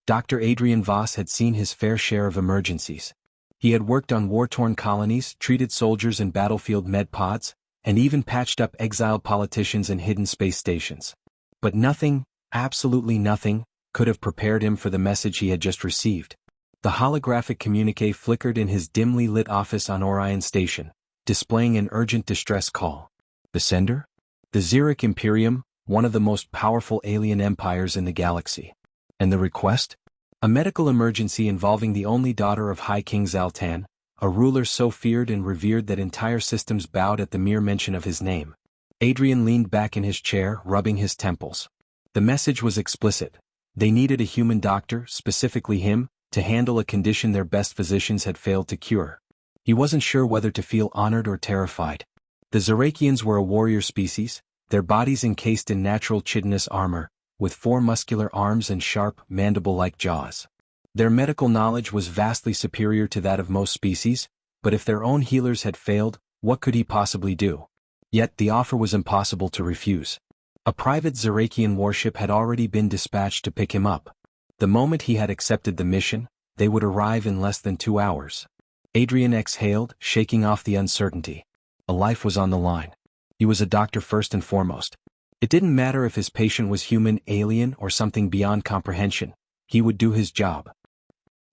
Dr. Adrian Voss had seen his fair share of emergencies. He had worked on war-torn colonies, treated soldiers in battlefield med pods, and even patched up exiled politicians in hidden space stations. But nothing, absolutely nothing, could have prepared him for the message he had just received. The holographic communique flickered in his dimly lit office on Orion Station, displaying an urgent distress call. The sender? The Zurich Imperium, one of the most powerful alien empires in the galaxy. And the request? A medical emergency involving the only daughter of High King Zaltan, a ruler so feared and revered that entire systems bowed at the mere mention of his name. Adrian leaned back in his chair, rubbing his temples. The message was explicit. They needed a human doctor, specifically him, to handle a condition their best physicians had failed to cure. He wasn't sure whether to feel honored or terrified. The Zurakians were a warrior species, their bodies encased in natural chitinous armor, with 4 muscular arms and sharp, mandible-like jaws. Their medical knowledge was vastly superior to that of most species, but if their own healers had failed, what could he possibly do? Yet the offer was impossible to refuse. A private Zurakian warship had already been dispatched to pick him up. The moment he had accepted the mission, they would arrive in less than 2 hours. Adrian exhaled, shaking off the uncertainty. A life was on the line. He was a doctor first and foremost. It didn't matter if his patient was human, alien, or something beyond comprehension. He would do his job.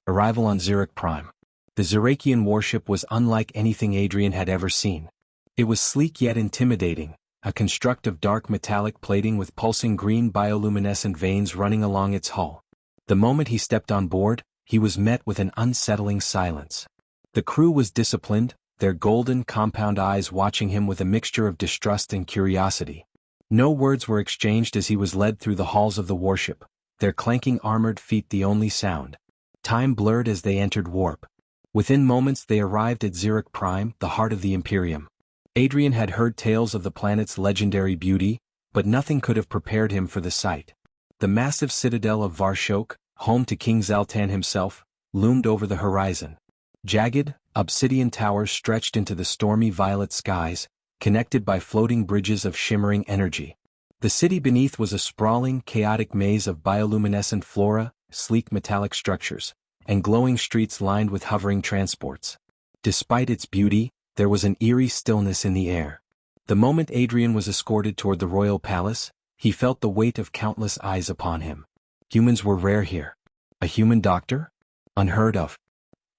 Arrival on Zurich Prime. The Zurakian warship was unlike anything Adrian had ever seen. It was sleek yet intimidating, a construct of dark metallic plating with pulsing green bioluminescent veins running along its hull. The moment he stepped on board, he was met with an unsettling silence. The crew was disciplined, their golden, compound eyes watching him with a mixture of distrust and curiosity. No words were exchanged as he was led through the halls of the warship, their clanking armored feet the only sound. Time blurred as they entered warp. Within moments they arrived at Zurich Prime, the heart of the Imperium. Adrian had heard tales of the planet's legendary beauty, but nothing could have prepared him for the sight. The massive citadel of Varshok, home to King Zaltan himself, loomed over the horizon. Jagged, obsidian towers stretched into the stormy violet skies, connected by floating bridges of shimmering energy. The city beneath was a sprawling, chaotic maze of bioluminescent flora, sleek metallic structures, and glowing streets lined with hovering transports. Despite its beauty, there was an eerie stillness in the air. The moment Adrian was escorted toward the royal palace, he felt the weight of countless eyes upon him. Humans were rare here. A human doctor? Unheard of.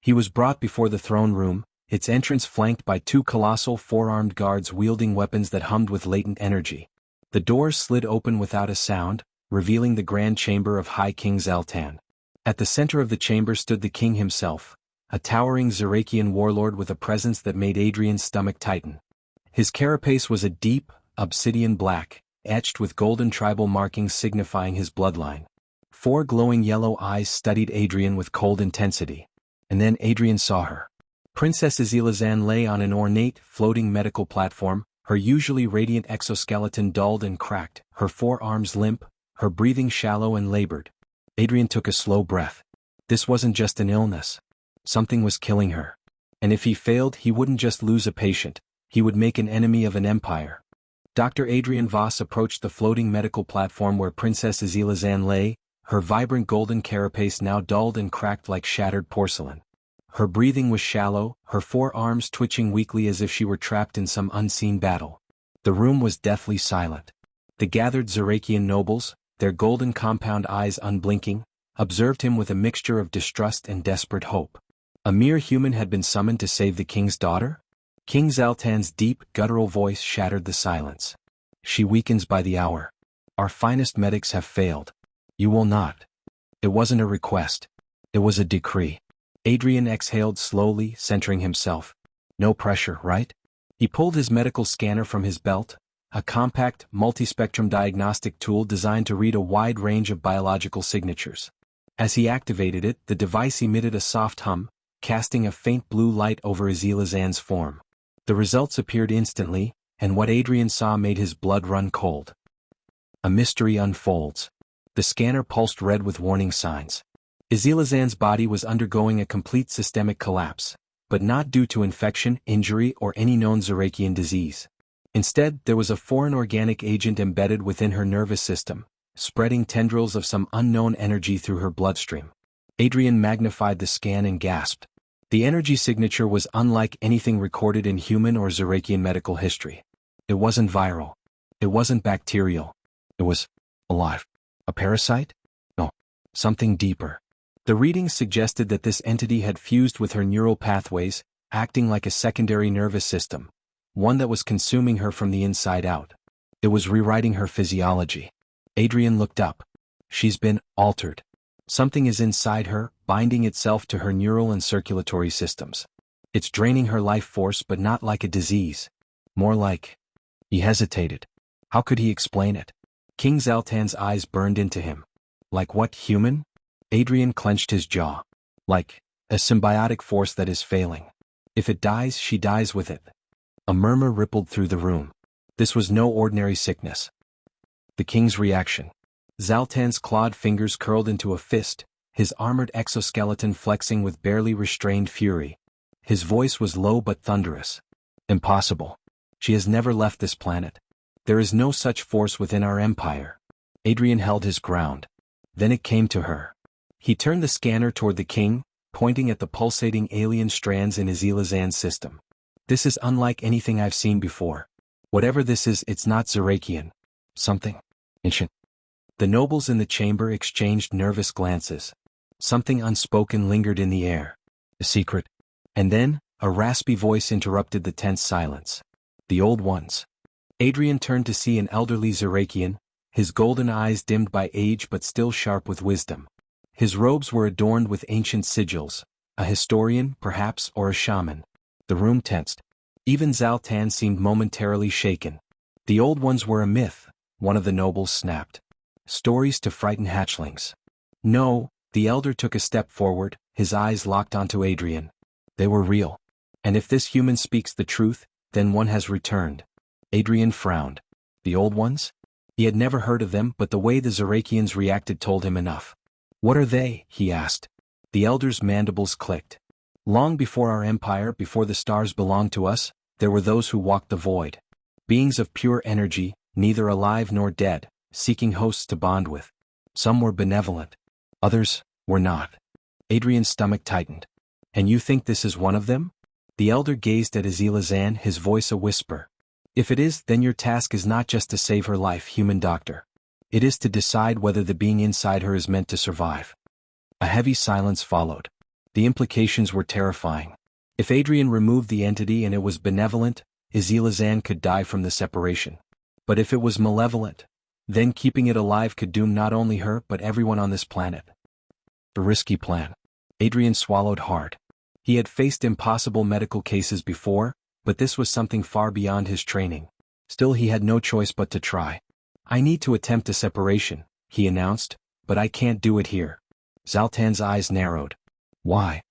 He was brought before the throne room, its entrance flanked by 2 colossal 4-armed guards wielding weapons that hummed with latent energy. The doors slid open without a sound, revealing the grand chamber of High King Zaltan. At the center of the chamber stood the king himself, a towering Zurakian warlord with a presence that made Adrian's stomach tighten. His carapace was a deep, obsidian black, etched with golden tribal markings signifying his bloodline. 4 glowing yellow eyes studied Adrian with cold intensity. And then Adrian saw her. Princess Azilazan lay on an ornate, floating medical platform, her usually radiant exoskeleton dulled and cracked, her 4 arms limp, her breathing shallow and labored. Adrian took a slow breath. This wasn't just an illness. Something was killing her. And if he failed, he wouldn't just lose a patient, he would make an enemy of an empire. Dr. Adrian Voss approached the floating medical platform where Princess Azilazan lay, her vibrant golden carapace now dulled and cracked like shattered porcelain. Her breathing was shallow, her 4 arms twitching weakly as if she were trapped in some unseen battle. The room was deathly silent. The gathered Zurakian nobles, their golden compound eyes unblinking, observed him with a mixture of distrust and desperate hope. A mere human had been summoned to save the king's daughter? King Zaltan's deep, guttural voice shattered the silence. She weakens by the hour. Our finest medics have failed. You will not. It wasn't a request. It was a decree. Adrian exhaled slowly, centering himself. No pressure, right? He pulled his medical scanner from his belt, a compact, multispectrum diagnostic tool designed to read a wide range of biological signatures. As he activated it, the device emitted a soft hum, casting a faint blue light over Azilazan's form. The results appeared instantly, and what Adrian saw made his blood run cold. A mystery unfolds. The scanner pulsed red with warning signs. Azilazan's body was undergoing a complete systemic collapse, but not due to infection, injury, or any known Zurakian disease. Instead, there was a foreign organic agent embedded within her nervous system, spreading tendrils of some unknown energy through her bloodstream. Adrian magnified the scan and gasped. The energy signature was unlike anything recorded in human or Zerakian medical history. It wasn't viral. It wasn't bacterial. It was alive. A parasite? No. Something deeper. The readings suggested that this entity had fused with her neural pathways, acting like a secondary nervous system, one that was consuming her from the inside out. It was rewriting her physiology. Adrian looked up. She's been altered. Something is inside her, binding itself to her neural and circulatory systems. It's draining her life force, but not like a disease. More like... He hesitated. How could he explain it? King Zaltan's eyes burned into him. Like what, human? Adrian clenched his jaw. Like a symbiotic force that is failing. If it dies, she dies with it. A murmur rippled through the room. This was no ordinary sickness. The king's reaction. Zaltan's clawed fingers curled into a fist, his armored exoskeleton flexing with barely restrained fury. His voice was low but thunderous. Impossible. She has never left this planet. There is no such force within our empire. Adrian held his ground. Then it came to her. He turned the scanner toward the king, pointing at the pulsating alien strands in Azilazan's system. This is unlike anything I've seen before. Whatever this is, it's not Zerakian. Something ancient. The nobles in the chamber exchanged nervous glances. Something unspoken lingered in the air. A secret. And then, a raspy voice interrupted the tense silence. The old ones. Adrian turned to see an elderly Zerakian, his golden eyes dimmed by age but still sharp with wisdom. His robes were adorned with ancient sigils, a historian, perhaps, or a shaman. The room tensed. Even Zaltan seemed momentarily shaken. The old ones were a myth, one of the nobles snapped. Stories to frighten hatchlings. No, the elder took a step forward, his eyes locked onto Adrian. They were real. And if this human speaks the truth, then one has returned. Adrian frowned. The old ones? He had never heard of them, but the way the Zerakians reacted told him enough. What are they? He asked. The elder's mandibles clicked. Long before our empire, before the stars belonged to us, there were those who walked the void. Beings of pure energy, neither alive nor dead, seeking hosts to bond with. Some were benevolent. Others were not. Adrian's stomach tightened. And you think this is one of them? The elder gazed at Azilazan, his voice a whisper. If it is, then your task is not just to save her life, human doctor. It is to decide whether the being inside her is meant to survive. A heavy silence followed. The implications were terrifying. If Adrian removed the entity and it was benevolent, Azilazan could die from the separation. But if it was malevolent, then keeping it alive could doom not only her but everyone on this planet. A risky plan. Adrian swallowed hard. He had faced impossible medical cases before, but this was something far beyond his training. Still, he had no choice but to try. I need to attempt a separation, he announced, but I can't do it here. Zaltan's eyes narrowed. Why?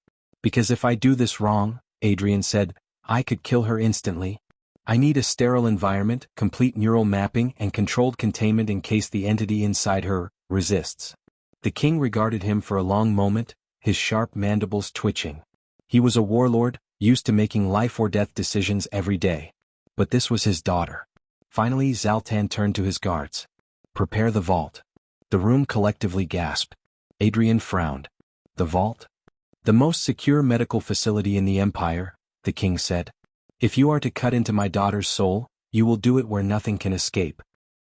Because if I do this wrong, Adrian said, I could kill her instantly. I need a sterile environment, complete neural mapping, and controlled containment in case the entity inside her resists. The king regarded him for a long moment, his sharp mandibles twitching. He was a warlord, used to making life-or-death decisions every day. But this was his daughter. Finally, Zaltan turned to his guards. Prepare the vault. The room collectively gasped. Adrian frowned. The vault? The most secure medical facility in the Empire, the king said. If you are to cut into my daughter's soul, you will do it where nothing can escape.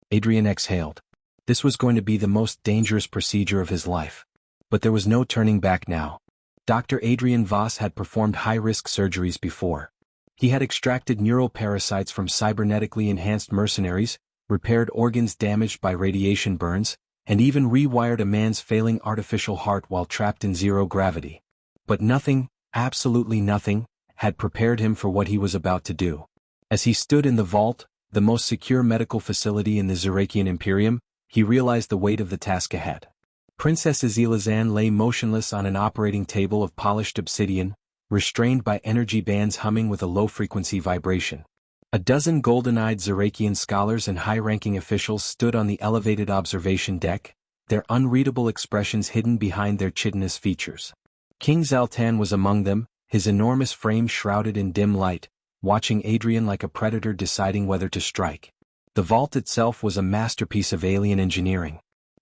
Adrian exhaled. This was going to be the most dangerous procedure of his life. But there was no turning back now. Dr. Adrian Voss had performed high-risk surgeries before. He had extracted neural parasites from cybernetically enhanced mercenaries, repaired organs damaged by radiation burns, and even rewired a man's failing artificial heart while trapped in zero gravity. But nothing, absolutely nothing, had prepared him for what he was about to do. As he stood in the vault, the most secure medical facility in the Zerakian Imperium, he realized the weight of the task ahead. Princess Azilazan lay motionless on an operating table of polished obsidian, restrained by energy bands humming with a low-frequency vibration. A dozen golden-eyed Zerakian scholars and high-ranking officials stood on the elevated observation deck, their unreadable expressions hidden behind their chitinous features. King Zaltan was among them, his enormous frame shrouded in dim light, watching Adrian like a predator deciding whether to strike. The vault itself was a masterpiece of alien engineering.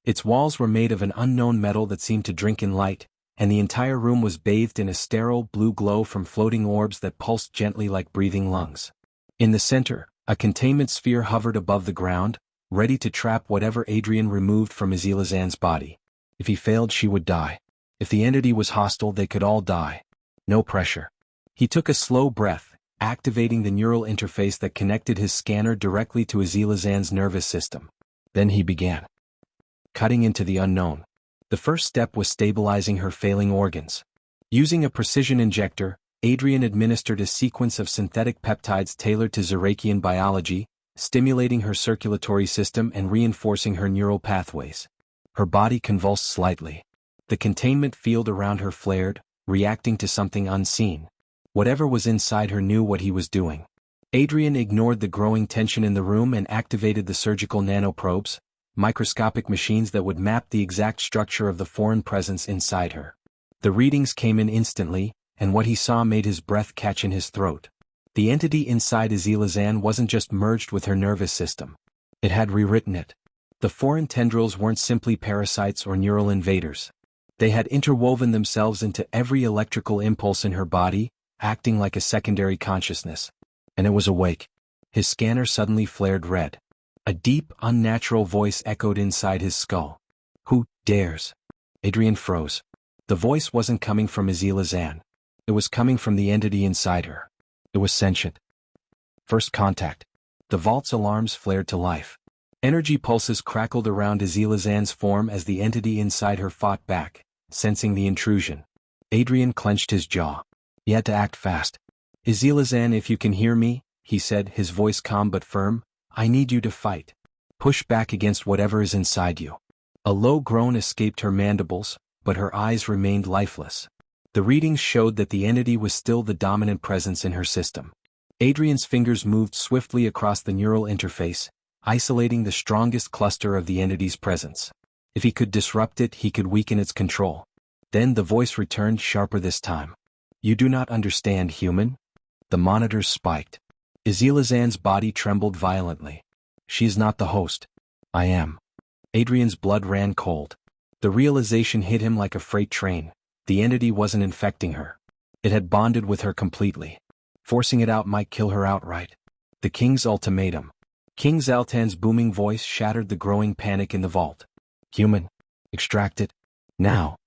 Its walls were made of an unknown metal that seemed to drink in light, and the entire room was bathed in a sterile blue glow from floating orbs that pulsed gently like breathing lungs. In the center, a containment sphere hovered above the ground, ready to trap whatever Adrian removed from Azilazan's body. If he failed, she would die. If the entity was hostile, they could all die. No pressure. He took a slow breath, activating the neural interface that connected his scanner directly to Azilazan's nervous system. Then he began cutting into the unknown. The first step was stabilizing her failing organs. Using a precision injector, Adrian administered a sequence of synthetic peptides tailored to Zerakian biology, stimulating her circulatory system and reinforcing her neural pathways. Her body convulsed slightly. The containment field around her flared, reacting to something unseen. Whatever was inside her knew what he was doing. Adrian ignored the growing tension in the room and activated the surgical nanoprobes, microscopic machines that would map the exact structure of the foreign presence inside her. The readings came in instantly, and what he saw made his breath catch in his throat. The entity inside Azilazan wasn't just merged with her nervous system. It had rewritten it. The foreign tendrils weren't simply parasites or neural invaders. They had interwoven themselves into every electrical impulse in her body, acting like a secondary consciousness. And it was awake. His scanner suddenly flared red. A deep, unnatural voice echoed inside his skull. "Who dares?" Adrian froze. The voice wasn't coming from Azilazan. It was coming from the entity inside her. It was sentient. First contact. The vault's alarms flared to life. Energy pulses crackled around Azilazan's form as the entity inside her fought back, sensing the intrusion. Adrian clenched his jaw. He had to act fast. "Azilazan, if you can hear me," he said, his voice calm but firm, "I need you to fight. Push back against whatever is inside you." A low groan escaped her mandibles, but her eyes remained lifeless. The readings showed that the entity was still the dominant presence in her system. Adrian's fingers moved swiftly across the neural interface, isolating the strongest cluster of the entity's presence. If he could disrupt it, he could weaken its control. Then the voice returned, sharper this time. "You do not understand, human?" The monitors spiked. Azilazan's body trembled violently. "She is not the host. I am." Adrian's blood ran cold. The realization hit him like a freight train. The entity wasn't infecting her. It had bonded with her completely. Forcing it out might kill her outright. The king's ultimatum. King Zaltan's booming voice shattered the growing panic in the vault. "Human. Extract it. Now."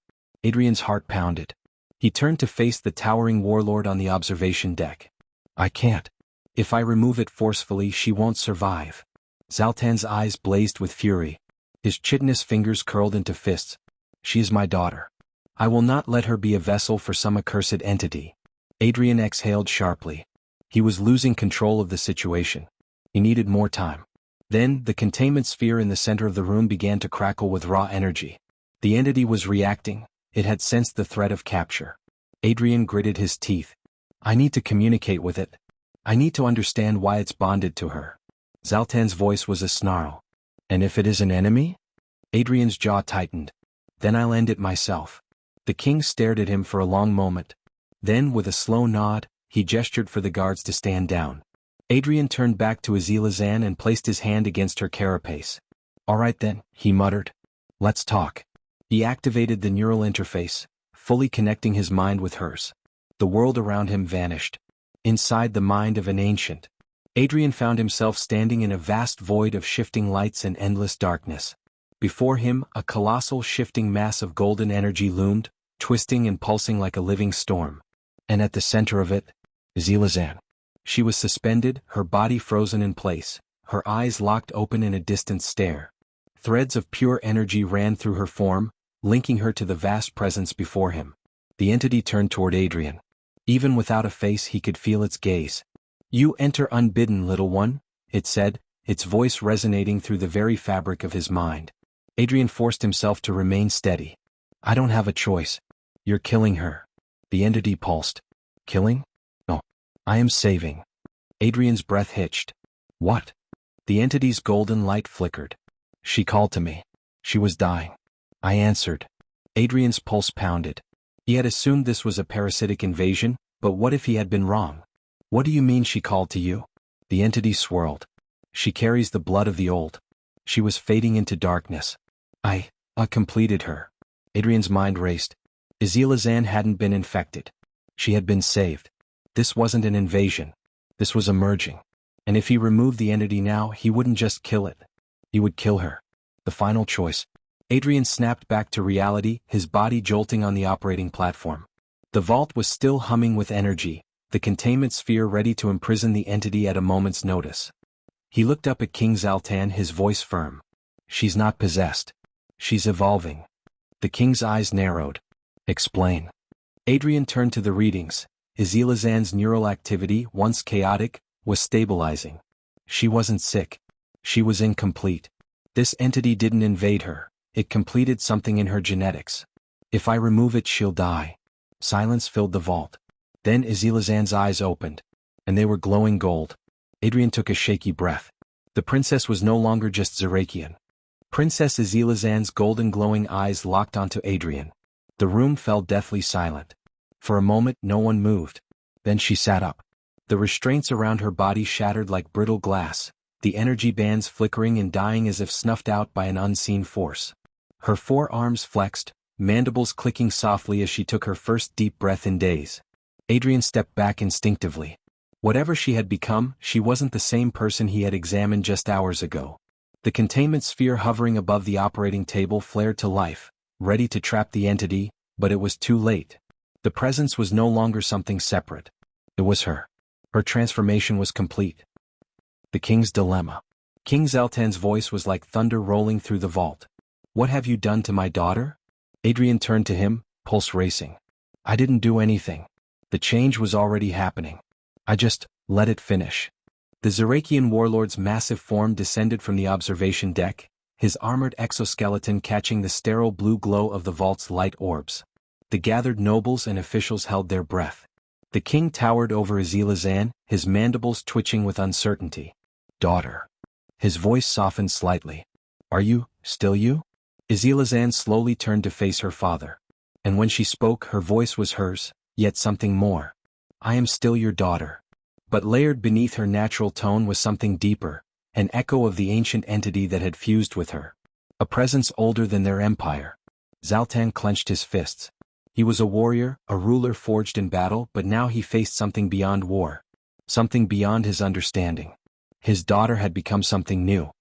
Adrian's heart pounded. He turned to face the towering warlord on the observation deck. "I can't. If I remove it forcefully, she won't survive." Zaltan's eyes blazed with fury. His chitinous fingers curled into fists. "She is my daughter. I will not let her be a vessel for some accursed entity." Adrian exhaled sharply. He was losing control of the situation. He needed more time. Then, the containment sphere in the center of the room began to crackle with raw energy. The entity was reacting. It had sensed the threat of capture. Adrian gritted his teeth. "I need to communicate with it. I need to understand why it's bonded to her." Zaltan's voice was a snarl. "And if it is an enemy?" Adrian's jaw tightened. "Then I'll end it myself." The king stared at him for a long moment. Then, with a slow nod, he gestured for the guards to stand down. Adrian turned back to Azilazan and placed his hand against her carapace. "All right then," he muttered. "Let's talk." He activated the neural interface, fully connecting his mind with hers. The world around him vanished. Inside the mind of an ancient, Adrian found himself standing in a vast void of shifting lights and endless darkness. Before him, a colossal shifting mass of golden energy loomed, twisting and pulsing like a living storm. And at the center of it, Azilazan. She was suspended, her body frozen in place, her eyes locked open in a distant stare. Threads of pure energy ran through her form, linking her to the vast presence before him. The entity turned toward Adrian. Even without a face, he could feel its gaze. "You enter unbidden, little one," it said, its voice resonating through the very fabric of his mind. Adrian forced himself to remain steady. "I don't have a choice. You're killing her." The entity pulsed. "Killing? No. I am saving." Adrian's breath hitched. "What?" The entity's golden light flickered. "She called to me. She was dying. I answered." Adrian's pulse pounded. He had assumed this was a parasitic invasion, but what if he had been wrong? "What do you mean she called to you?" The entity swirled. "She carries the blood of the old." She was fading into darkness. Completed her. Adrian's mind raced. Azilazan hadn't been infected. She had been saved. This wasn't an invasion. This was a merging. And if he removed the entity now, he wouldn't just kill it. He would kill her. The final choice. Adrian snapped back to reality, his body jolting on the operating platform. The vault was still humming with energy, the containment sphere ready to imprison the entity at a moment's notice. He looked up at King Zaltan, his voice firm. She's not possessed. She's evolving. The king's eyes narrowed. Explain. Adrian turned to the readings. Azilazan's neural activity, once chaotic, was stabilizing. She wasn't sick. She was incomplete. This entity didn't invade her. It completed something in her genetics. If I remove it, she'll die. Silence filled the vault. Then Azilazan's eyes opened. And they were glowing gold. Adrian took a shaky breath. The princess was no longer just Zerakian. Princess Azilazan's golden glowing eyes locked onto Adrian. The room fell deathly silent. For a moment no one moved. Then she sat up. The restraints around her body shattered like brittle glass, the energy bands flickering and dying as if snuffed out by an unseen force. Her forearms flexed, mandibles clicking softly as she took her first deep breath in days. Adrian stepped back instinctively. Whatever she had become, she wasn't the same person he had examined just hours ago. The containment sphere hovering above the operating table flared to life, ready to trap the entity, but it was too late. The presence was no longer something separate. It was her. Her transformation was complete. The king's dilemma. King Zaltan's voice was like thunder rolling through the vault. What have you done to my daughter? Adrian turned to him, pulse racing. I didn't do anything. The change was already happening. I just let it finish. The Zerakian warlord's massive form descended from the observation deck, his armored exoskeleton catching the sterile blue glow of the vault's light orbs. The gathered nobles and officials held their breath. The king towered over Azilazan, his mandibles twitching with uncertainty. Daughter. His voice softened slightly. Are you, still you? Azilazan slowly turned to face her father. And when she spoke, her voice was hers, yet something more. I am still your daughter. But layered beneath her natural tone was something deeper, an echo of the ancient entity that had fused with her. A presence older than their empire. Zaltan clenched his fists. He was a warrior, a ruler forged in battle, but now he faced something beyond war. Something beyond his understanding. His daughter had become something new.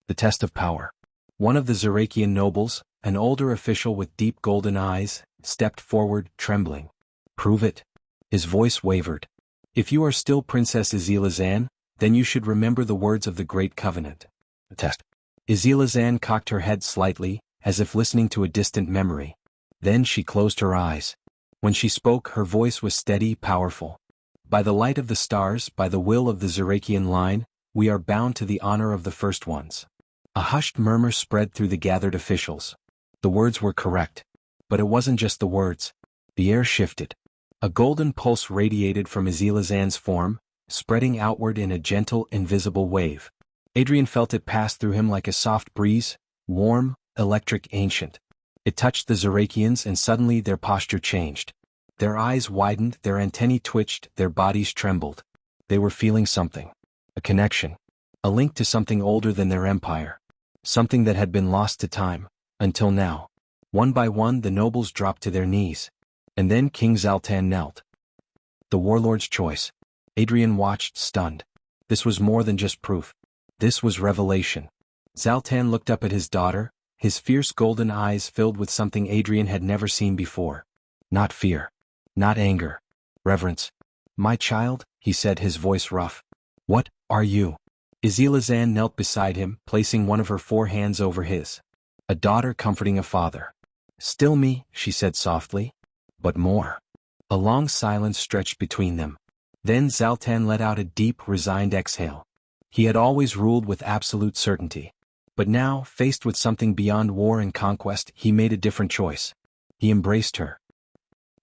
The test of power. One of the Zerakian nobles, an older official with deep golden eyes, stepped forward, trembling. Prove it. His voice wavered. If you are still Princess Azilazan, then you should remember the words of the Great Covenant. The test. Azilazan cocked her head slightly, as if listening to a distant memory. Then she closed her eyes. When she spoke, her voice was steady, powerful. By the light of the stars, by the will of the Zerakian line, we are bound to the honor of the first ones. A hushed murmur spread through the gathered officials. The words were correct. But it wasn't just the words. The air shifted. A golden pulse radiated from Azilazan's form, spreading outward in a gentle, invisible wave. Adrian felt it pass through him like a soft breeze, warm, electric, ancient. It touched the Zerakians and suddenly their posture changed. Their eyes widened, their antennae twitched, their bodies trembled. They were feeling something. A connection. A link to something older than their empire. Something that had been lost to time, until now. One by one the nobles dropped to their knees. And then King Zaltan knelt. The warlord's choice. Adrian watched, stunned. This was more than just proof. This was revelation. Zaltan looked up at his daughter, his fierce golden eyes filled with something Adrian had never seen before. Not fear. Not anger. Reverence. My child, he said, his voice rough. What are you? Azilazan knelt beside him, placing one of her 4 hands over his. A daughter comforting a father. Still me, she said softly. But more. A long silence stretched between them. Then Zaltan let out a deep, resigned exhale. He had always ruled with absolute certainty. But now, faced with something beyond war and conquest, he made a different choice. He embraced her.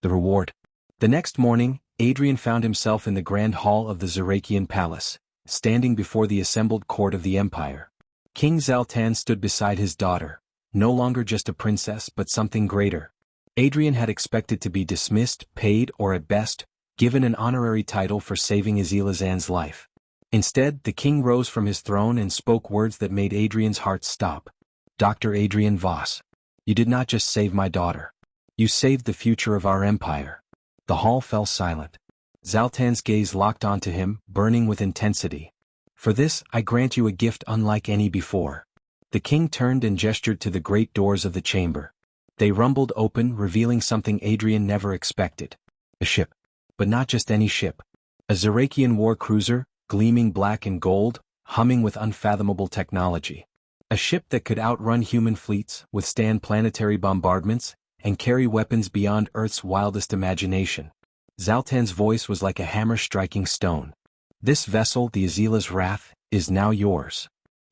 The reward. The next morning, Adrian found himself in the grand hall of the Zerakian palace, standing before the assembled court of the empire. King Zaltan stood beside his daughter, no longer just a princess but something greater. Adrian had expected to be dismissed, paid, or at best, given an honorary title for saving Azilazan's life. Instead, the king rose from his throne and spoke words that made Adrian's heart stop. Dr. Adrian Voss. You did not just save my daughter. You saved the future of our empire. The hall fell silent. Zaltan's gaze locked onto him, burning with intensity. For this, I grant you a gift unlike any before. The king turned and gestured to the great doors of the chamber. They rumbled open, revealing something Adrian never expected. A ship. But not just any ship. A Zerakian war cruiser, gleaming black and gold, humming with unfathomable technology. A ship that could outrun human fleets, withstand planetary bombardments, and carry weapons beyond Earth's wildest imagination. Zaltan's voice was like a hammer striking stone. This vessel, the Azila's Wrath, is now yours.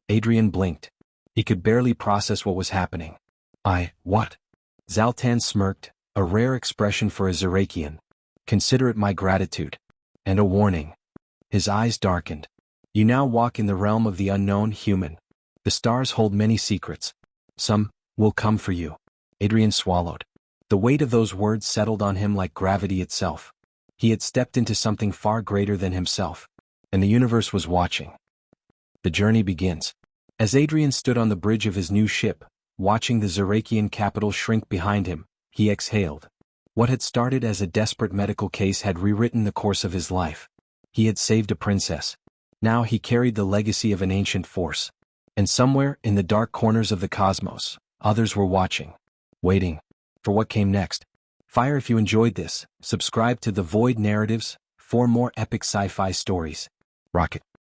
Adrian blinked. He could barely process what was happening. What? Zaltan smirked, a rare expression for a Zerakian. Consider it my gratitude. And a warning. His eyes darkened. You now walk in the realm of the unknown, human. The stars hold many secrets. Some will come for you. Adrian swallowed. The weight of those words settled on him like gravity itself. He had stepped into something far greater than himself. And the universe was watching. The journey begins. As Adrian stood on the bridge of his new ship, watching the Zerakian capital shrink behind him, he exhaled. What had started as a desperate medical case had rewritten the course of his life. He had saved a princess. Now he carried the legacy of an ancient force. And somewhere, in the dark corners of the cosmos, others were watching. Waiting. For what came next. Fire if you enjoyed this, subscribe to The Void Narratives for more epic sci-fi stories. Rocket.